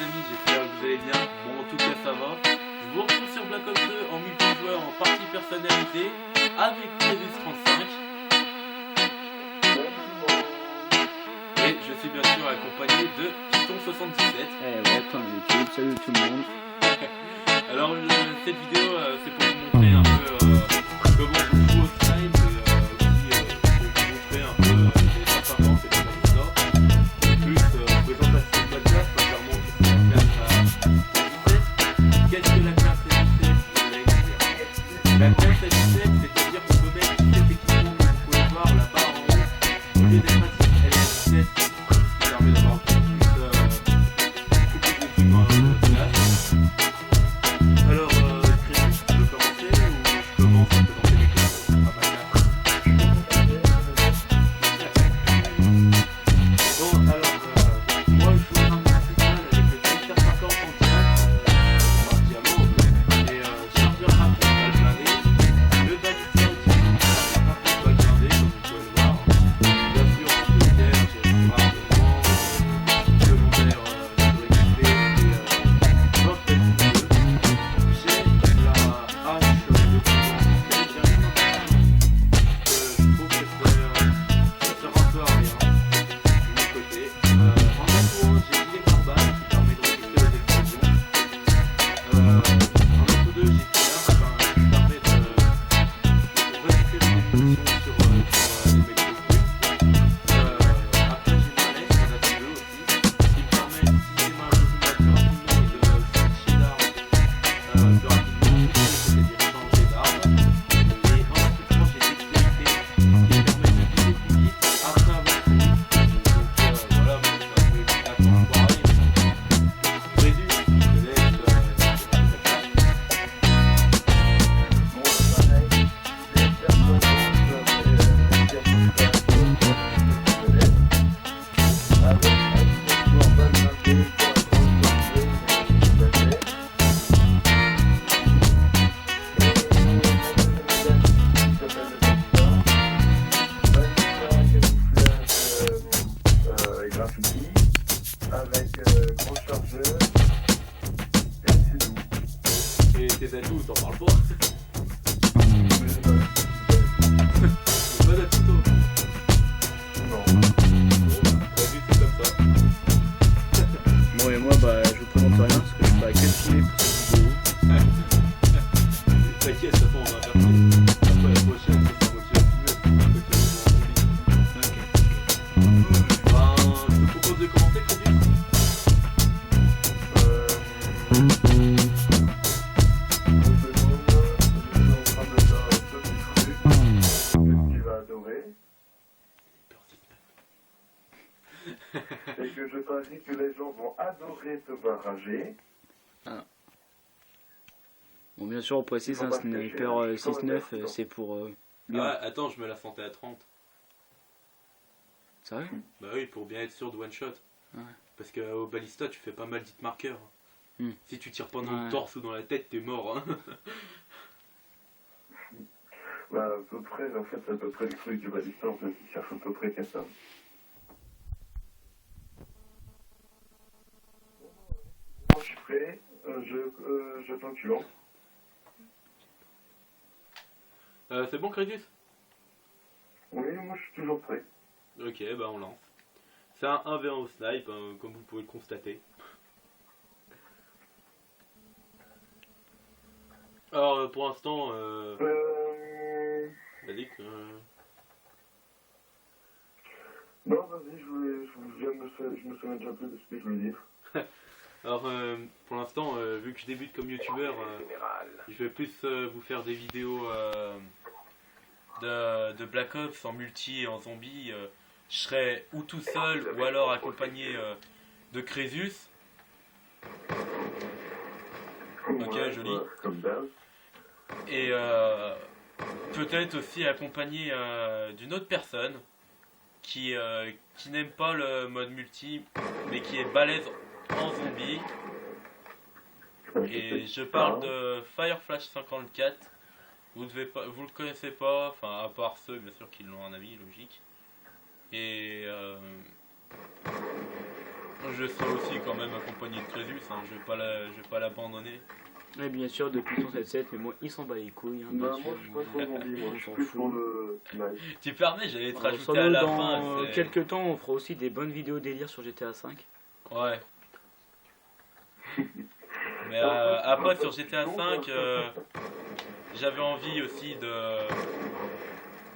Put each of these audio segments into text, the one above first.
amis, j'espère que vous allez bien. Bon, en tout cas, ça va. Je vous retrouve sur Black Ops 2 en multijoueur en partie personnalisée avec Crésus 35. Et je suis bien sûr accompagné de Python 77. Ouais, comme YouTube, salut tout le monde. Alors, cette vidéo, c'est pour vous montrer un peu comment je joue au slime et aussi pour vous montrer un peu les performances et tout ça. Plus, présentation de la classe, sincèrement, qu'est-ce que la classe est? La classe est c'est-à-dire qu'on peut mettre cet équipement que vous pouvez voir là-bas en haut. Au lieu d'être pratique, elle est à 17, ce qui permet d'avoir plus de trucs dans la classe. Alors, Crésus, tu veux commencer ou je commence à présenter les classes à ma classe? Bon, alors, moi je joue un principal avec le Tiger 50 en direct, enfin diamant, et chargeur rapide balle blindée, le balisteur utilise un chargeur rapide balle blindée, comme vous pouvez le voir. Bien sûr, en deuxième, j'ai le rarement, secondaire, sur XP et bof de jeu. J'ai la hache de combat en fait, j'ai rien d'intéressant. Je trouve que ça sert un peu à rien de mon côté. En atout 1, j'ai gilet pare-balles qui permet de résister aux explosions. En atout 2, j'ai tir qui permet de récupérer des munitions sur les mecs de plus. Après, j'ai malaise en atout 2 aussi, qui me permet d'utiliser ma combat plus rapidement et de switcher d'armes plus rapidement, c'est-à-dire changer d'arme. Et en atout 3, j'ai dextérité qui me permet de viser plus vite après avoir couru. Donc voilà, moi ça peut être à temps pareil. Crésus, je te laisse ta place. Avec gros chargeur et c'est tout. Et tes atouts, t'en parles pas. Pas d'atouts. Non. Crésus, c'est comme ça. Bon, et moi, je vous présente rien parce que je suis pas calculé pour cette vidéo. T'inquiète, de toute façon, on va inverser. Après la prochaine, ça sera moitié filmé, je te propose de commencer, Crésus. Tu vas adorer. Et que je parie que les gens vont adorer te barrager. Bon, bien sûr, on précise, un sniper 6-9, c'est pour bien. Ah, attends, je me la sentais à 30. C'est vrai? Bah oui, pour bien être sûr de one shot. Ouais. Parce qu'au balista, tu fais pas mal d'hit marqueurs. Si tu tires pas dans le Ouais. torse ou dans la tête, t'es mort. Hein. Bah, à peu près, en fait, c'est à peu près le truc du balista, en fait, il cherche à peu près qu'à ça. Moi, je suis prêt, j'attends que tu lances. C'est bon, Crésus? Oui, moi, je suis toujours prêt. Ok, bah on lance. C'est un 1v1 au snipe, hein, comme vous pouvez le constater. Alors, pour l'instant, vas-y. Non, vas-y, je me souviens déjà plus de ce que je voulais dire. Alors, pour l'instant, vu que je débute comme youtubeur, je vais plus vous faire des vidéos de Black Ops en multi et en zombie. Je serai ou tout seul ou alors accompagné de Crésus. Ok, Ouais, joli. ouais, comme d'hab. Et peut-être aussi accompagné d'une autre personne qui n'aime pas le mode multi mais qui est balèze en zombie. Et je parle de Fireflash 54. Vous le connaissez pas, enfin à part ceux bien sûr qui l'ont un avis logique. Et Je serai aussi quand même accompagné de Crésus, hein. Je vais pas l'abandonner. Et bien sûr, de Python 7.7, mais moi, il s'en bat les couilles. Hein, Bah, bien sûr, moi, je suis pas trop zombie, moi, je suis on plus s'en pour fout. le snipe. Tu permets, j'allais te Alors, rajouter sans à doute, la dans fin. c'est- quelques temps, on fera aussi des bonnes vidéos délire sur GTA 5. Ouais. Mais après sur GTA 5, j'avais envie aussi de...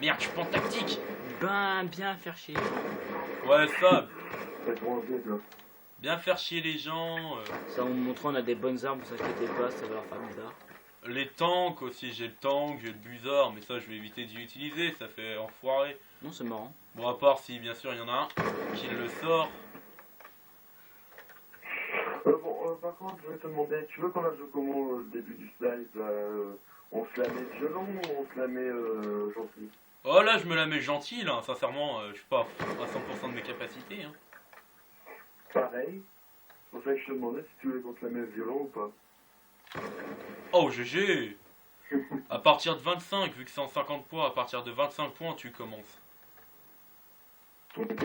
Merde, je prends tactique. Ben, bien faire chier. Ouais, ça, C'est trop un vide, là. bien faire chier les gens. Ça, en montrant, on a des bonnes armes, vous inquiétez pas, ça va leur faire bizarre. Les tanks aussi, j'ai le tank, j'ai le buzzard, mais ça je vais éviter d'y utiliser, ça fait enfoiré. Non, c'est marrant. Bon, à part si bien sûr il y en a un qui le sort. Par contre, je vais te demander, tu veux qu'on la joue comment au début du snipe, là on se la met violent ou on se la met gentil? Oh là, je me la mets gentille, là, sincèrement, je suis pas à 100% de mes capacités. Hein. Pareil. C'est pour ça que je te demandais si tu voulais qu'on te la mette violent ou pas. Oh, GG. À partir de 25, vu que c'est en 50 points, à partir de 25 points, tu commences. Ok.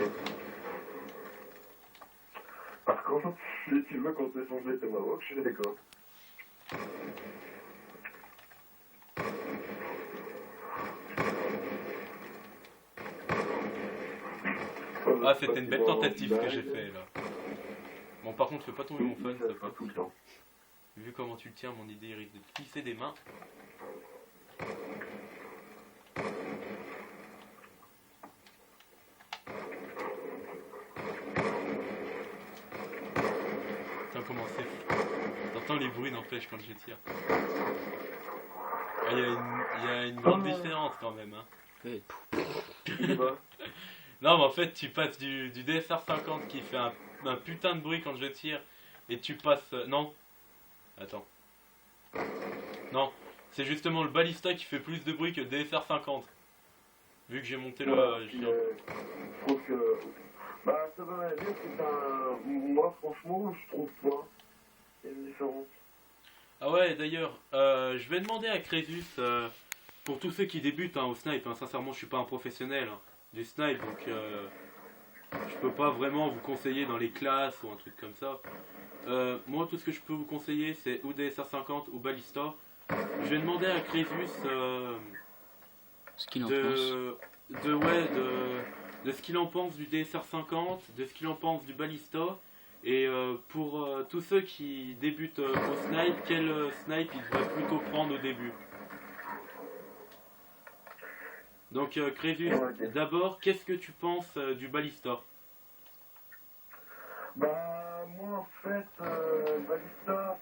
Par contre, si tu veux qu'on t'échange tes Maroc, je suis d'accord. Ah, c'était une belle tentative que j'ai fait là. Bon, par contre, fais pas tomber mon phone, s'il te plaît. tout le temps. Vu comment tu le tiens, mon idée risque de te glisser des mains. Putain, comment c'est. T'entends les bruits, n'empêche, quand je tire. Ah, il y a une grande différence quand même. Hein. Ouais, Non, mais en fait, tu passes du DSR 50 qui fait un putain de bruit quand je tire, et tu passes. Non. Attends. Non. C'est justement le balista qui fait plus de bruit que le DSR 50. Vu que j'ai monté le. Je trouve que. Bah, ça va dire que c'est un. Moi, franchement, je trouve pas. Il y a une différence. Ah ouais, d'ailleurs, je vais demander à Crésus, pour tous ceux qui débutent hein, au snipe, hein, sincèrement, je suis pas un professionnel hein, du snipe, donc je peux pas vraiment vous conseiller dans les classes ou un truc comme ça. Moi, tout ce que je peux vous conseiller, c'est ou DSR 50 ou Ballista. Je vais demander à Crésus ce qu'il en pense. de ce qu'il en pense du DSR 50, de ce qu'il en pense du Ballista. Et pour tous ceux qui débutent au snipe, quel snipe ils devraient plutôt prendre au début? Donc Crésus, d'abord, qu'est-ce que tu penses du Ballista? Bah, moi, en fait, Ballista,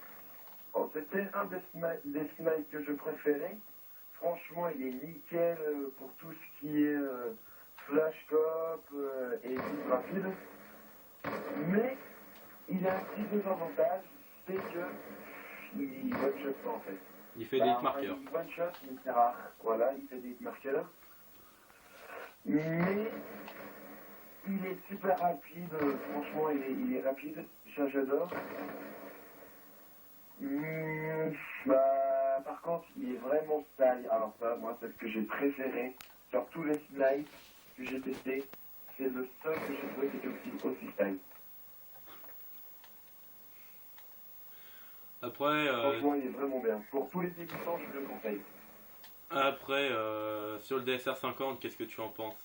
c'était un des snipes que je préférais. Franchement, il est nickel pour tout ce qui est flash cop et vite rapide. Mais il a un petit désavantage, c'est que il one-shot pas en fait. Il fait des hitmarkers. Il one-shot, mais c'est rare. Voilà, il fait des hitmarkers. Mais il est super rapide, franchement, il est rapide, ça j'adore. Bah, par contre, il est vraiment style. Alors ça, moi, c'est ce que j'ai préféré sur tous les snipes que j'ai testé. C'est le seul que j'ai trouvé qui était aussi style. Après, Franchement, il est vraiment bien. Pour tous les débutants, je le conseille. après sur le DSR 50, qu'est-ce que tu en penses?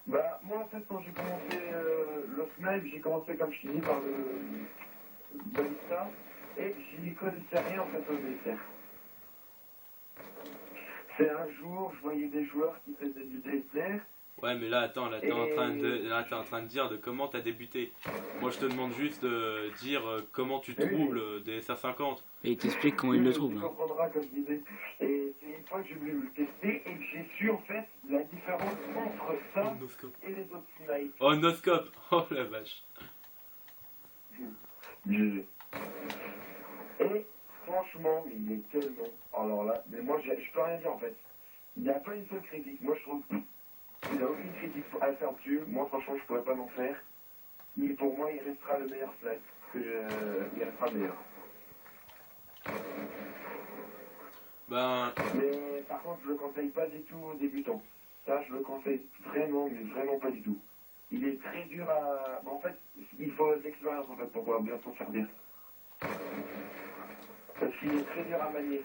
Bah, moi, en fait, quand j'ai commencé le snipe, j'ai commencé, comme je t'ai dit, par le Ballista, et j'y connaissais rien, en fait, au DSR. C'est un jour, je voyais des joueurs qui faisaient du DSR. Ouais, mais là, attends, là, t'es en train de dire de comment t'as débuté. Moi, je te demande juste de dire comment tu trouves le DSR 50. Et il t'explique comment il le trouve. Tu Hein. comprendras, comme je disais. Et c'est une fois que j'ai voulu le tester et que j'ai su, en fait, la différence entre ça Oh, noscope. et les autres snipes. Oh, noscope. Oh la vache. GG. Et franchement, il est tellement. Alors là, mais moi, je peux rien dire en fait. Il n'y a pas une seule critique. Moi, je trouve qu'il n'y a aucune critique à faire dessus. Moi, franchement, je pourrais pas m'en faire. Mais pour moi, il restera le meilleur flag. Il restera le meilleur. Ben, Mais par contre, je le conseille pas du tout aux débutants. Ça, je le conseille vraiment, mais vraiment pas du tout. il est très dur à... En fait, il faut de l'expérience en fait pour pouvoir bien s'en servir. Parce qu'il est très dur à manier.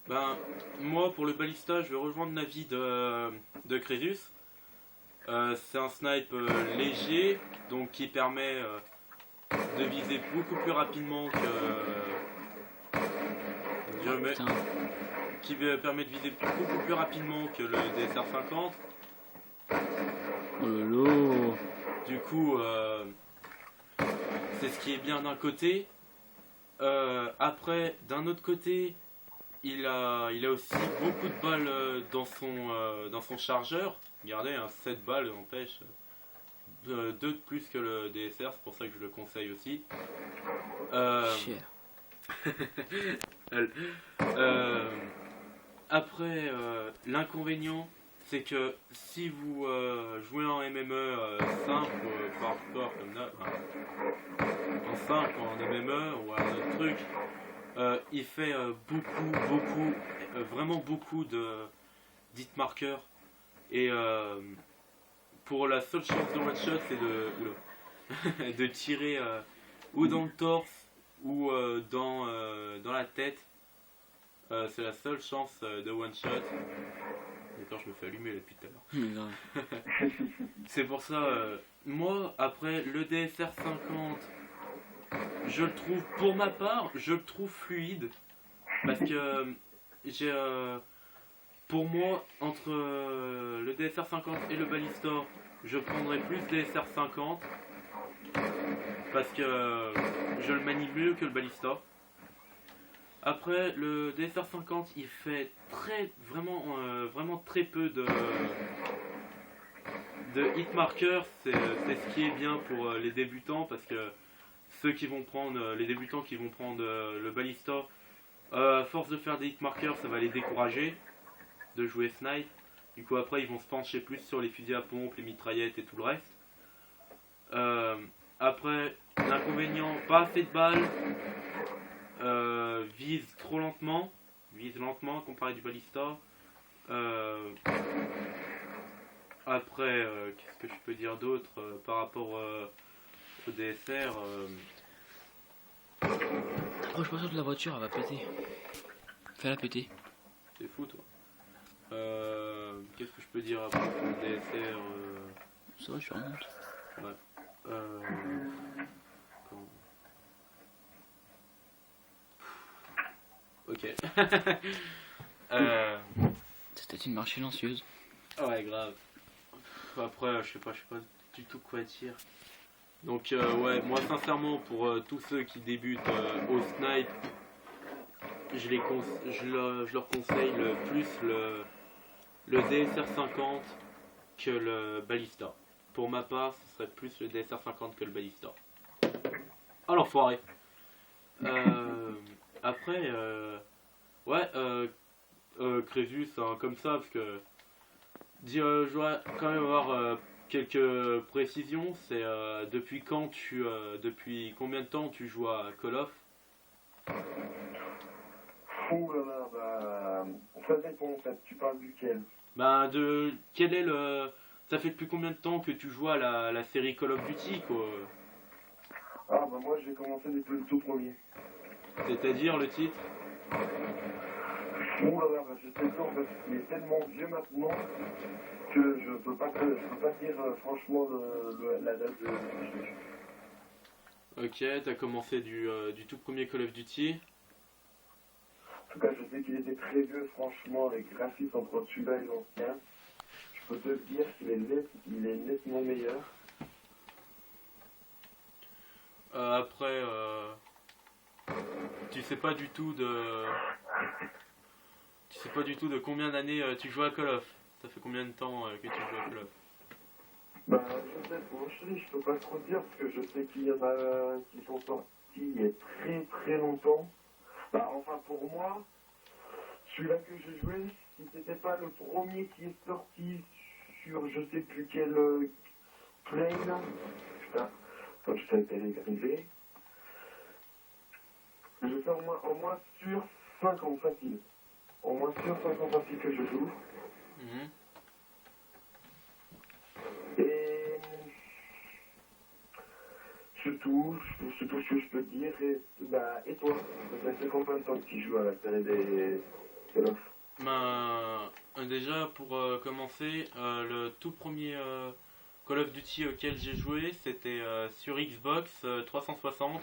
Ben, moi, pour le balista, je vais rejoindre l'avis de Crésus. C'est un snipe léger, donc qui permet de viser beaucoup plus rapidement que... Putain. qui permet de viser beaucoup plus rapidement que le DSR 50. Oh lolo. Du coup, c'est ce qui est bien d'un côté. Après, d'un autre côté, il a aussi beaucoup de balles dans son chargeur. Regardez, 7 balles n'empêche. 2 de plus que le DSR, c'est pour ça que je le conseille aussi. Cher. Après, l'inconvénient, c'est que si vous jouez en MME simple, par sport comme là, en simple, en MME ou un autre truc, il fait vraiment beaucoup de hit marqueurs. Et pour la seule chance de one shot, c'est de tirer ou dans le torse ou dans la tête. C'est la seule chance de one shot. D'accord, je me fais allumer là depuis tout à l'heure. Grave. C'est pour ça, moi, après le DSR 50, je le trouve, pour ma part, je le trouve fluide. Parce que j'ai, pour moi, entre le DSR 50 et le Ballista, je prendrais plus DSR 50. Parce que je le manie mieux que le Ballista. Après, le DSR 50, il fait vraiment très peu de hit markers. C'est ce qui est bien pour les débutants, parce que les débutants qui vont prendre le Ballista, à force de faire des hit markers, ça va les décourager de jouer snipe. Du coup, après, ils vont se pencher plus sur les fusils à pompe, les mitraillettes et tout le reste. Après, l'inconvénient, pas assez de balles. Vise trop lentement, comparé du Ballista. Après, qu'est-ce que je peux dire d'autre par rapport au DSR Oh, je pense que la voiture elle va péter. Fais-la péter. C'est fou, toi. Qu'est-ce que je peux dire à propos du DSR Ça va, je suis remonte. Ouais. Comment... Ok. C'était une marche silencieuse. Ouais, grave. Après, je sais pas du tout quoi dire. Donc, ouais, moi, sincèrement, pour tous ceux qui débutent au snipe, je leur conseille plus le DSR 50 que le Ballista. Pour ma part, ce serait plus le DSR 50 que le Ballista. Oh l'enfoiré. Après, ouais, Crésus, hein, comme ça, parce que je dois quand même avoir quelques précisions. C'est depuis combien de temps tu joues à Call of? Ouh là là, bah... Ça dépend en fait, tu parles duquel? Bah, quel est le... Ça fait depuis combien de temps que tu joues à la série Call of Duty, quoi? Ah bah moi j'ai commencé depuis le tout premier. C'est-à-dire le titre? Ouh là là, bah je sais pas en fait, il est tellement vieux maintenant que je peux pas dire franchement la date de... Ok, t'as commencé du tout premier Call of Duty. En tout cas, je sais qu'il était très vieux, franchement, les graphismes entre celui-là et l'ancien. Je peux te dire qu'il est nettement meilleur. Après, tu sais pas du tout de combien d'années tu joues à Call of. Ça fait combien de temps que tu joues à Call of? Bah, je sais pas, je peux pas trop dire parce que je sais qu'il y en a qui sont sortis il y a très très longtemps. Bah, enfin, pour moi, celui-là que j'ai joué, si c'était pas le premier qui est sorti sur je sais plus quel plane, putain, quand je savais qu'elle est arrivée, je fais au moins sur 5 ans facile. Au moins sur 5 ans facile que je joue. c'est tout ce que je peux dire. Et toi, ça fait combien de temps que tu joues à la série des Call of? Ben, déjà, pour commencer, le tout premier Call of Duty auquel j'ai joué, c'était sur Xbox 360.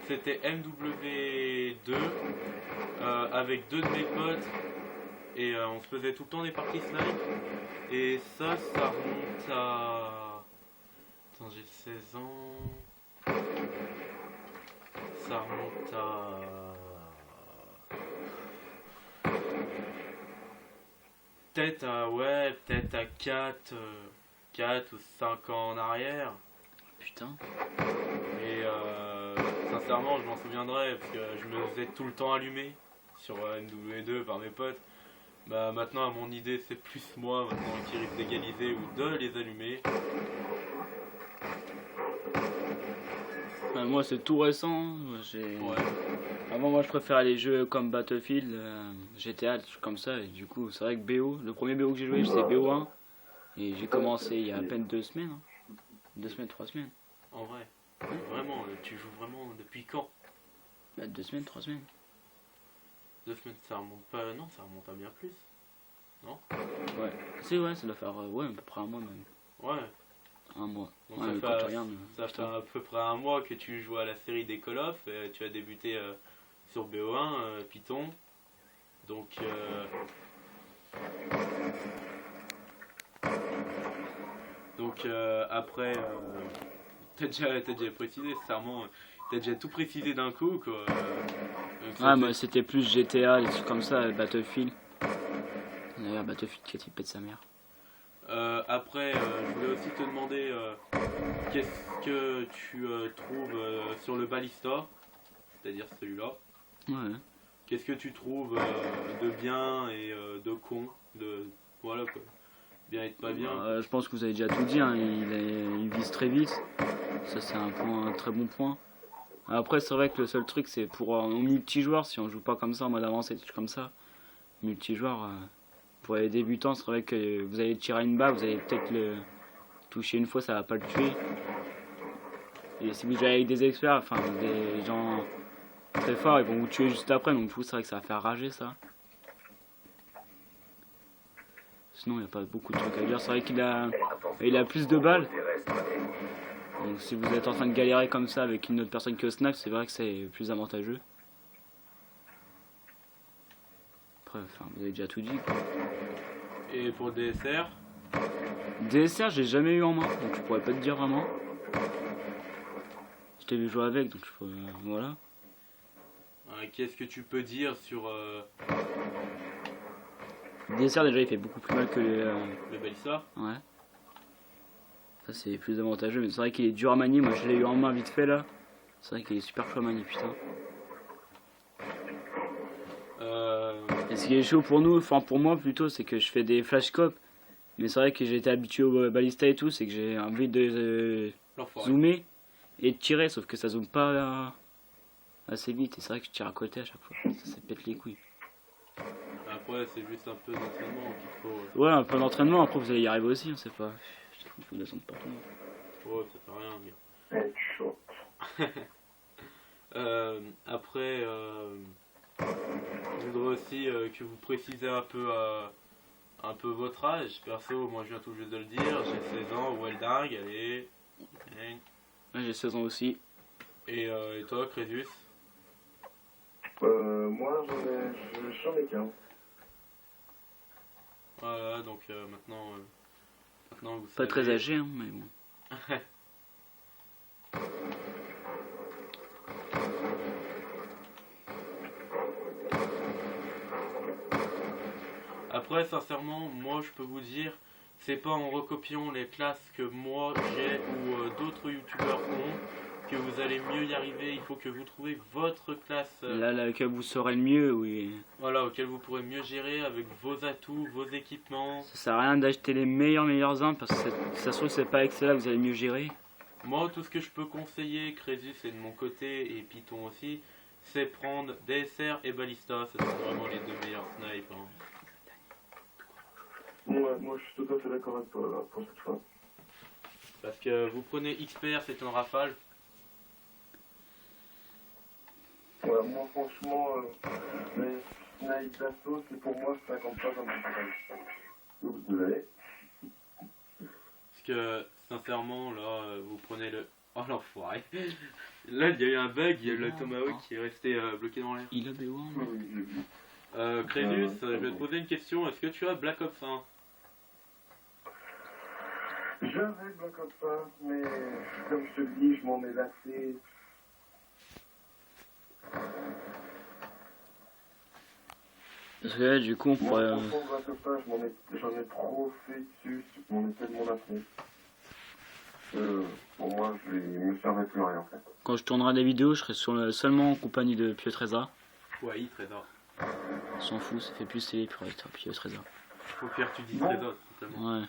C'était MW2 avec deux de mes potes et on se faisait tout le temps des parties snipe. Et ça remonte à... Attends, j'ai 16 ans. Ça remonte à... Peut-être à 4 ou 5 ans en arrière. Putain. Et sincèrement, je m'en souviendrai parce que je me faisais tout le temps allumer sur MW2 par mes potes. Bah maintenant, à mon idée, c'est plus moi maintenant qui risque d'égaliser ou de les allumer. Bah, moi, c'est tout récent. Ouais. Avant, moi, je préfère les jeux comme Battlefield, GTA, des trucs comme ça. Et du coup, c'est vrai que BO, le premier BO que j'ai joué, c'est BO1. Et j'ai commencé il y a à peine 2 semaines. 2 semaines, 3 semaines. En vrai. Vraiment, tu joues vraiment depuis quand? Bah, 2 semaines, 3 semaines. 2 semaines, ça remonte pas. Non, ça remonte à bien plus. Ouais. Si, ouais, ça doit faire ouais, à peu près un mois même. Ouais. Un mois. Donc Ouais, mais quand tu regardes, ça fait putain. à peu près un mois que tu joues à la série des Call of. Tu as débuté sur BO1, Python. Donc, après, t'as déjà précisé, sincèrement, t'as déjà tout précisé d'un coup, quoi. Ouais, moi, c'était plus GTA, des trucs comme ça, Battlefield. D'ailleurs, Battlefield qui pète sa mère. Après, je voulais aussi te demander qu'est-ce que tu trouves sur le Ballista, c'est-à-dire celui-là. Ouais. Qu'est-ce que tu trouves de bien et de con, de voilà quoi, bien et de pas bien. Je pense que vous avez déjà tout dit, hein. Il vise très vite. Ça, c'est un très bon point. Après, c'est vrai que le seul truc, c'est pour en multijoueur, si on joue pas comme ça en mode avancé, des trucs comme ça. Multijoueur, pour les débutants, c'est vrai que vous allez tirer une balle, vous allez peut-être le toucher une fois, ça va pas le tuer. Et si vous jouez avec des experts, enfin des gens très forts, ils vont vous tuer juste après, donc du coup, c'est vrai que ça va faire rager ça. Sinon, il n'y a pas beaucoup de trucs à dire. C'est vrai qu'il a plus de balles. Donc si vous êtes en train de galérer comme ça avec une autre personne que Snap, c'est vrai que c'est plus avantageux. Après, enfin, vous avez déjà tout dit, quoi. Et pour le DSR, DSR, j'ai jamais eu en main, donc je pourrais pas te dire vraiment. Je t'ai vu jouer avec, donc voilà. qu'est-ce que tu peux dire sur DSR, déjà, il fait beaucoup plus mal que le Ballista? Ouais. Ça, c'est plus avantageux, mais c'est vrai qu'il est dur à manier. Moi, je l'ai eu en main vite fait là. C'est vrai qu'il est super chaud à manier, putain. Et ce qui est chaud pour nous, enfin pour moi plutôt, c'est que je fais des flashcopes. Mais c'est vrai que j'ai été habitué au Ballista et tout, c'est que j'ai envie de zoomer et de tirer, sauf que ça zoome pas assez vite. Et c'est vrai que je tire à côté à chaque fois. Ça pète les couilles. Après, c'est juste un peu d'entraînement qu'il faut. Ouais, un peu d'entraînement, après vous allez y arriver aussi, on sait pas. Il faut descendre partout. Ouais, ça fait rien, bien. Chaud. Après, je voudrais aussi que vous précisez un peu votre âge. Perso, moi je viens tout juste de le dire, j'ai 16 ans, Welding, allez. Ouais, j'ai 16 ans aussi. Et toi, Crésus? Moi, j'en ai 15. Voilà, donc maintenant vous Pas savez. très âgé, hein, mais bon. Après, sincèrement, moi je peux vous dire, c'est pas en recopiant les classes que moi j'ai ou d'autres youtubeurs ont que vous allez mieux y arriver. Il faut que vous trouviez votre classe. Là, laquelle vous saurez le mieux, oui. Voilà, auquel vous pourrez mieux gérer avec vos atouts, vos équipements. Ça sert à rien d'acheter les meilleurs armes parce que ça se trouve que c'est pas avec celle-là que vous allez mieux gérer. Moi, tout ce que je peux conseiller, Crésus et de mon côté, et Python aussi, c'est prendre DSR et Ballista. Ce sont vraiment les deux meilleurs snipes. Hein. Ouais, moi je suis tout à fait d'accord avec toi là, pour cette fois. Parce que vous prenez XPR, c'est un rafale. moi franchement, les snipes d'assaut, c'est pour moi, ça compte pas comme un Oups, désolé. Parce que, sincèrement, là, vous prenez le... Oh l'enfoiré. Là, il y a eu un bug, il y a le Tomahawk qui est resté bloqué dans l'air. Il a B1. Oui, j'ai vu. Crésus, je vais te poser une question. Est-ce que tu as Black Ops 1? J'avais Black Ops 1, mais comme je te le dis, je m'en ai lassé. Parce que là, du coup, on Moi, pourrait. franchement, Black Ops 1, j'en ai trop fait dessus, je m'en ai tellement lassé. Pour moi, il ne me servait plus à rien en fait. Quand je tournerai des vidéos, je serai seulement en compagnie de Pio Trésor. Ouais, Trésor. On s'en fout, ça fait plus télé pour être Pio Trésor. Faut faire tu dis Trésor, simplement. Ouais.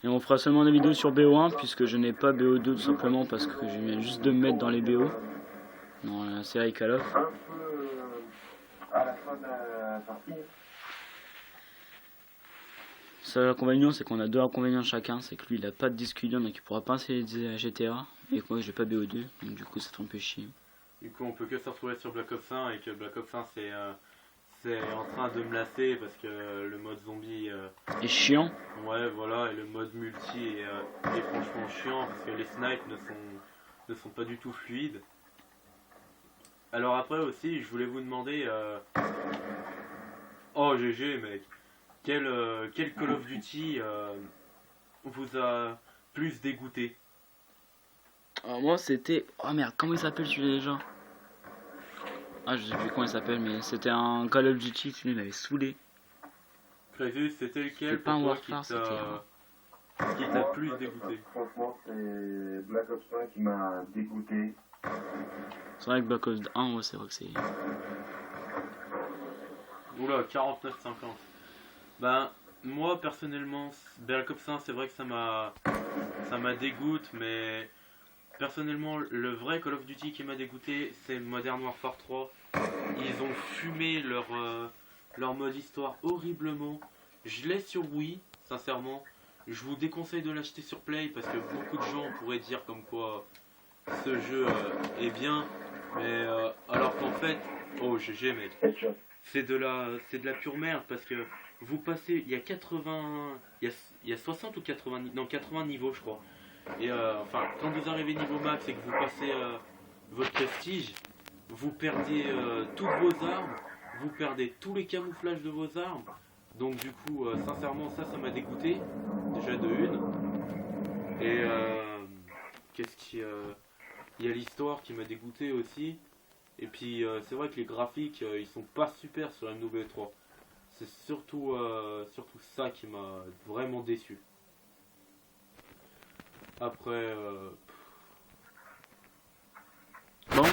Et on fera seulement des vidéos sur BO1 puisque je n'ai pas BO2 tout simplement parce que je viens juste de me mettre dans les BO. Dans la série Call of. Un peu à la fin de la partie. Seul inconvénient, c'est qu'on a deux inconvénients chacun. C'est que lui, il a pas de disque dur donc il pourra pas installer des GTA. Et que moi, j'ai pas BO2. Donc du coup, ça fait un peu chier. Du coup, on peut que se retrouver sur Black Ops 1 et que Black Ops 1 c'est en train de me lasser parce que le mode zombie. Et chiant. Ouais, voilà, et le mode multi est franchement chiant parce que les snipes ne sont pas du tout fluides. Alors après aussi, je voulais vous demander. Oh GG mec, quel Call of Duty vous a plus dégoûté? Alors moi, c'était... Oh merde, comment il s'appelle celui-là déjà? Ah, je sais plus comment il s'appelle, mais c'était un Call of Duty, celui-là, il m'avait saoulé. Crésus, c'était lequel C'était pas un pour toi Warfare, qui t'a plus dégoûté? Franchement, c'est Black Ops 1 qui m'a dégoûté. C'est vrai que Black Ops 1, ouais, c'est vrai que c'est... Oula, 49,50. Ben, moi personnellement, Black Ops 1, c'est vrai que ça m'a dégoûté, mais personnellement, le vrai Call of Duty qui m'a dégoûté, c'est Modern Warfare 3. Ils ont fumé leur mode histoire horriblement. Je l'ai sur Wii, sincèrement. Je vous déconseille de l'acheter sur Play parce que beaucoup de gens pourraient dire comme quoi ce jeu est bien, mais alors qu'en fait, oh GG mec, c'est de la pure merde parce que vous passez, il y a 80, il y a 60 ou 80, non 80 niveaux je crois. Et enfin, quand vous arrivez niveau max et que vous passez votre prestige, vous perdez toutes vos armes, vous perdez tous les camouflages de vos armes. Donc du coup, sincèrement, ça m'a dégoûté, déjà de une. Et qu'est-ce qui... il y a l'histoire qui m'a dégoûté aussi. Et puis c'est vrai que les graphiques, ils sont pas super sur MW3. C'est surtout ça qui m'a vraiment déçu. Après... Bon,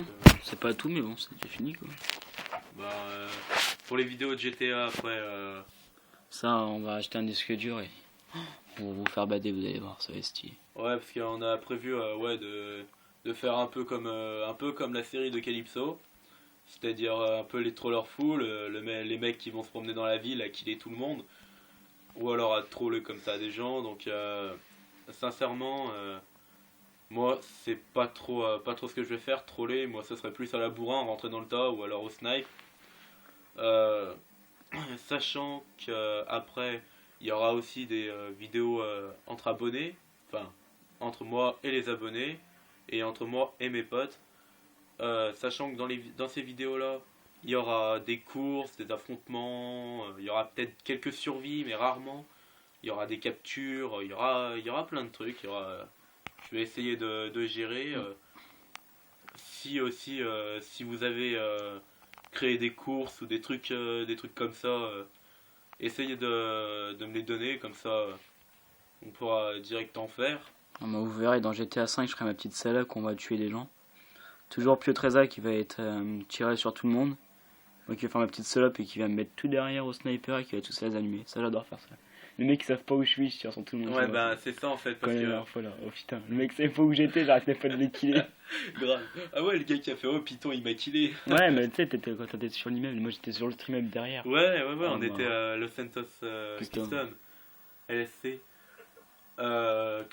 c'est pas tout, mais bon, c'est déjà fini, quoi. Bah, pour les vidéos de GTA, après... Ça, on va acheter un disque dur et... On va vous faire bader, vous allez voir, ça va être stylé. Ouais, parce qu'on a prévu ouais, de faire un peu comme la série de Calypso. C'est-à-dire un peu les trollers full, les mecs qui vont se promener dans la ville à killer tout le monde. Ou alors à troller comme ça des gens. Donc sincèrement, moi c'est pas trop ce que je vais faire, troller. Moi ce serait plus à la bourrin, rentrer dans le tas ou alors au snipe. Sachant qu'après il y aura aussi des vidéos entre abonnés, enfin entre moi et les abonnés, et entre moi et mes potes. Sachant que dans ces vidéos-là, il y aura des courses, des affrontements, il y aura peut-être quelques survies, mais rarement. Il y aura des captures, il y aura plein de trucs. Je vais essayer de gérer. Si vous avez créé des courses ou des trucs comme ça, essayez de me les donner, comme ça on pourra direct en faire. Ah, bah, vous verrez, dans GTA 5, je ferai ma petite salle qu'on va tuer des gens. Toujours Pio Treza qui va être tiré sur tout le monde. Moi qui va faire ma petite salope et qui va me mettre tout derrière au sniper et qui va tous les allumer. Ça, j'adore faire ça. Les mecs qui savent pas où je suis, je tire sur tout le monde. Ouais, bah c'est ça en fait. Parce Quand que... la dernière fois là, oh putain, le mec savait pas où j'étais, j'arrêtais pas de les killer. Grave. Ah ouais, le gars qui a fait oh Python il m'a killé. Ouais, mais tu sais, quand t'étais sur l'immeuble, moi j'étais sur le immeuble derrière. Ouais, on bah. était à Los Santos Custom. LSC. Ouais,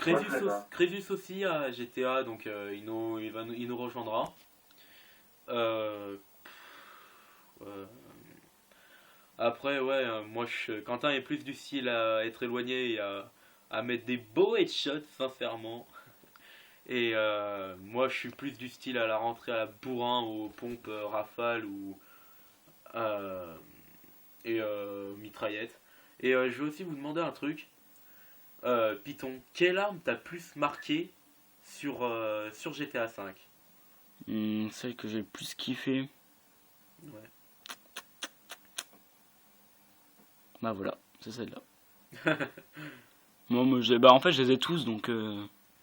Crésus aussi à GTA, donc il nous rejoindra. Euh, Après, ouais, Quentin est plus du style à être éloigné et à mettre des beaux headshots, sincèrement. Et moi, je suis plus du style à la rentrée à la bourrin, aux pompes rafales ou euh, mitraillettes. Et je vais aussi vous demander un truc. Python, quelle arme t'a plus marqué sur GTA V? Celle que j'ai le plus kiffé, Ouais. bah voilà, c'est celle-là. Moi, bah en fait, je les ai tous, donc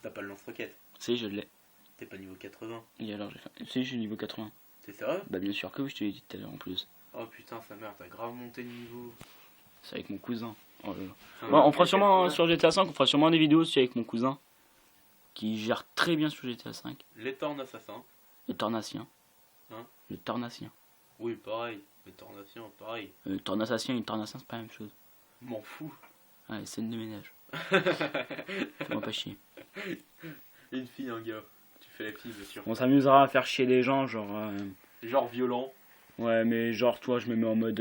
T'as pas le lance-roquette, si, je l'ai. t'es pas niveau 80. Et alors, j'ai fait... Si, je suis niveau 80. T'es sérieux? Bah bien sûr que oui, je te l'ai dit tout à l'heure en plus. Oh putain, sa mère, t'as grave monté le niveau. C'est avec mon cousin. Oh là là. Ah, Bon, on fera sûrement sur GTA 5, on fera sûrement des vidéos aussi avec mon cousin qui gère très bien sur GTA 5. Les Torn Assassins. Le Tornacien. Hein? Le Tornacien. Oui, pareil. Les Tornations, pareil. Le Tornassassin et le Tornacien, c'est pas la même chose. M'en fous. Ouais, scène de ménage. Fais-moi pas chier. Une fille, un gars. Tu fais la fille, bien sûr. On s'amusera à faire chier les gens, genre. Genre violent. Ouais, mais genre, toi, je me mets en mode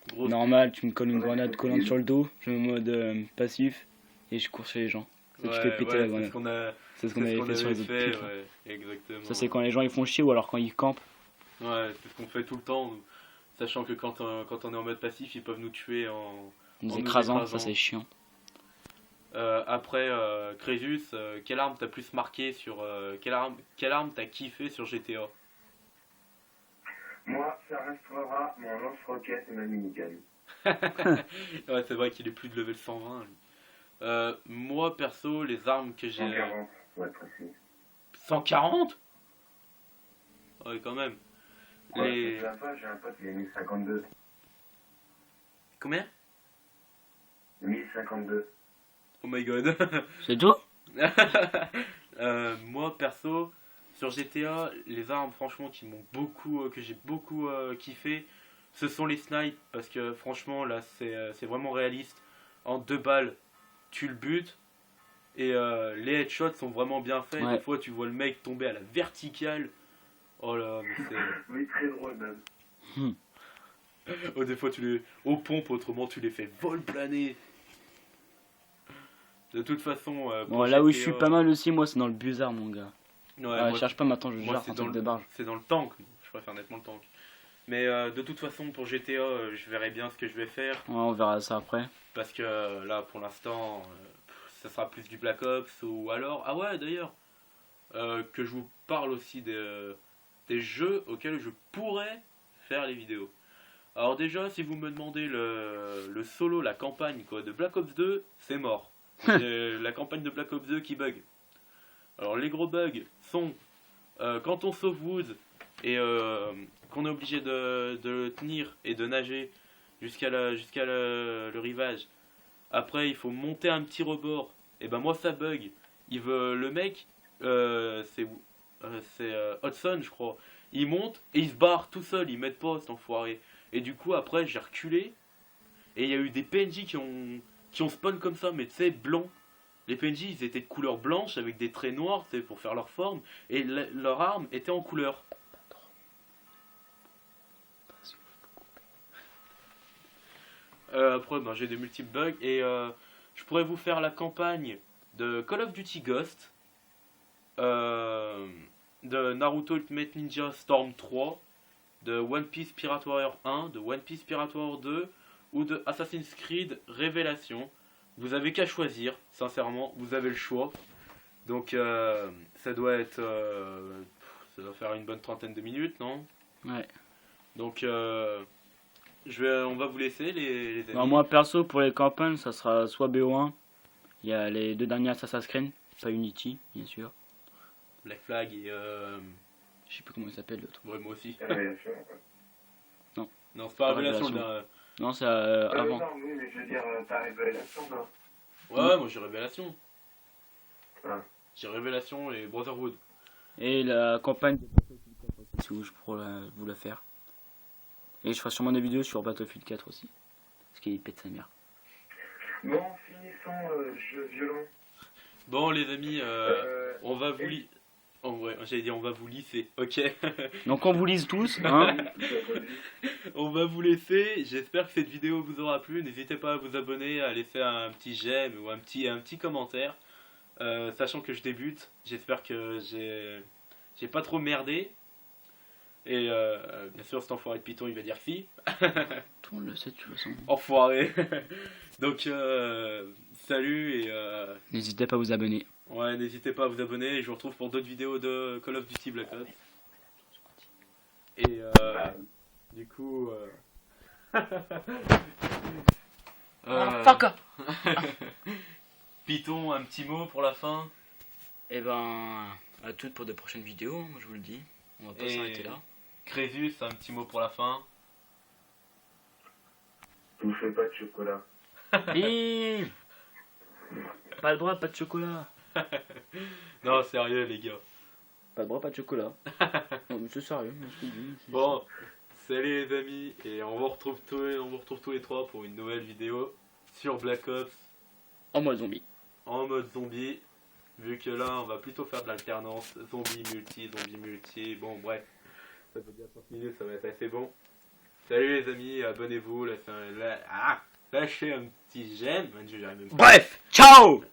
Gros. normal, tu me colles une grenade collante sur le dos, je me mets en mode passif et je cours sur les gens. Et tu fais péter la c'est grenade. ce qu'on a. C'est ce qu'on avait fait sur les autres fait, putes, là. ouais, exactement. Ça, c'est quand les gens ils font chier ou alors quand ils campent. Ouais, c'est ce qu'on fait tout le temps. Sachant que quand on est en mode passif, ils peuvent nous tuer en Nous nous écrasant, écrasant. ça c'est chiant. Après, Crésus, quelle arme t'as plus marqué sur. Quelle arme t'as kiffé sur GTA? Moi, ça restera mon lance-roquette et ma minigun. Ouais, c'est vrai qu'il est plus de level 120. Lui. Moi, perso, les armes que j'ai. 140, ouais, précis. 140? Ouais, quand même. Ouais, Les... c'est déjà pas, j'ai un pote, il est 1052. Combien? 1052. Oh my god. C'est tout? Moi, perso, sur GTA, les armes, franchement, que j'ai beaucoup kiffé, ce sont les snipes, parce que franchement, là, c'est vraiment réaliste. En 2 balles, tu le butes, et les headshots sont vraiment bien faits. Ouais. Des fois, tu vois le mec tomber à la verticale. Oh là, mais c'est. Oui, très drôle même. Oh, des fois, aux pompes, autrement, tu les fais vol planer. De toute façon. Bon, pour là où je GTA, suis pas mal aussi, moi, c'est dans le buzzard, mon gars. Ouais, Ouais, moi, cherche pas maintenant, je moi, gère c'est un dans truc le- de barge. c'est dans le tank. Je préfère nettement le tank. Mais de toute façon, pour GTA, je verrai bien ce que je vais faire. Ouais, on verra ça après. Parce que là, pour l'instant, ça sera plus du Black Ops. Ou alors. Ah ouais, d'ailleurs. Que je vous parle aussi des jeux auxquels je pourrais faire les vidéos. Alors, déjà, si vous me demandez le solo, la campagne quoi, de Black Ops 2, c'est mort. C'est la campagne de Black Ops 2 qui bug. Alors, les gros bugs sont quand on sauve Woods et qu'on est obligé de le tenir et de nager jusqu'à le rivage. Après, il faut monter un petit rebord. Et ben, moi, ça bug. Le mec, c'est Hudson, je crois. Il monte et il se barre tout seul. Il met de poste, enfoiré. Et du coup, après, j'ai reculé. Et il y a eu des PNJ qui ont spawn comme ça, mais tu sais, blancs. Les PNJ, ils étaient de couleur blanche avec des traits noirs, tu sais, pour faire leur forme. Et leur arme était en couleur. Après, ben, j'ai des multiples bugs. Et je pourrais vous faire la campagne de Call of Duty Ghost. De Naruto Ultimate Ninja Storm 3. De One Piece Pirate Warrior 1. De One Piece Pirate Warrior 2. Ou de Assassin's Creed Révélation. Vous avez qu'à choisir, sincèrement, vous avez le choix. Donc ça doit être, ça doit faire une bonne trentaine de minutes, non? Ouais. Donc on va vous laisser les amis. Non, moi, perso, pour les campagnes, ça sera soit BO1. Il y a les 2 derniers Assassin's Creed, pas Unity, bien sûr. Black Flag et Je sais plus comment il s'appelle l'autre. ouais, moi aussi. Révélation. Non, c'est pas Pas Révélation. Révélation. là. Non, c'est avant. Non, oui, mais je veux dire, ta révélation, non. Ouais, moi j'ai Révélation. Ah. J'ai Révélation et Brotherhood. Et la campagne de Battlefield 4 aussi, si je pourrais vous la faire. Et je ferai sûrement des vidéos sur Battlefield 4 aussi. Parce qu'il pète sa mère. Bon, finissons jeu violent. Bon les amis, on va vous En vrai, j'allais dire on va vous lisser, ok. Donc on vous lise tous, hein. On va vous laisser, j'espère que cette vidéo vous aura plu, n'hésitez pas à vous abonner, à laisser un petit j'aime ou un petit commentaire. Sachant que je débute, j'espère que j'ai pas trop merdé. Et bien sûr cet enfoiré de Python il va dire si. Tout le monde le sait de toute façon. Enfoiré. Donc salut et N'hésitez pas à vous abonner. ouais, n'hésitez pas à vous abonner et je vous retrouve pour d'autres vidéos de Call of Duty Black Ops. Et du coup... Fuck off. Python, un petit mot pour la fin. Et ben, à toutes pour de prochaines vidéos, moi je vous le dis. On va pas Et- s'arrêter là. Crésus, un petit mot pour la fin. Touchez pas de chocolat. Bim. Pas de bras, pas de chocolat. Non, sérieux les gars. Pas de bras, pas de chocolat. Non, mais c'est sérieux, je te dis. Bon, salut les amis et on vous retrouve tous les trois pour une nouvelle vidéo sur Black Ops En mode zombie. en mode zombie. Vu que là on va plutôt faire de l'alternance zombie multi. Bon bref, ça peut dire 30 minutes, ça va être assez bon. Salut les amis, abonnez-vous, lâchez un petit j'aime. Bref, ciao.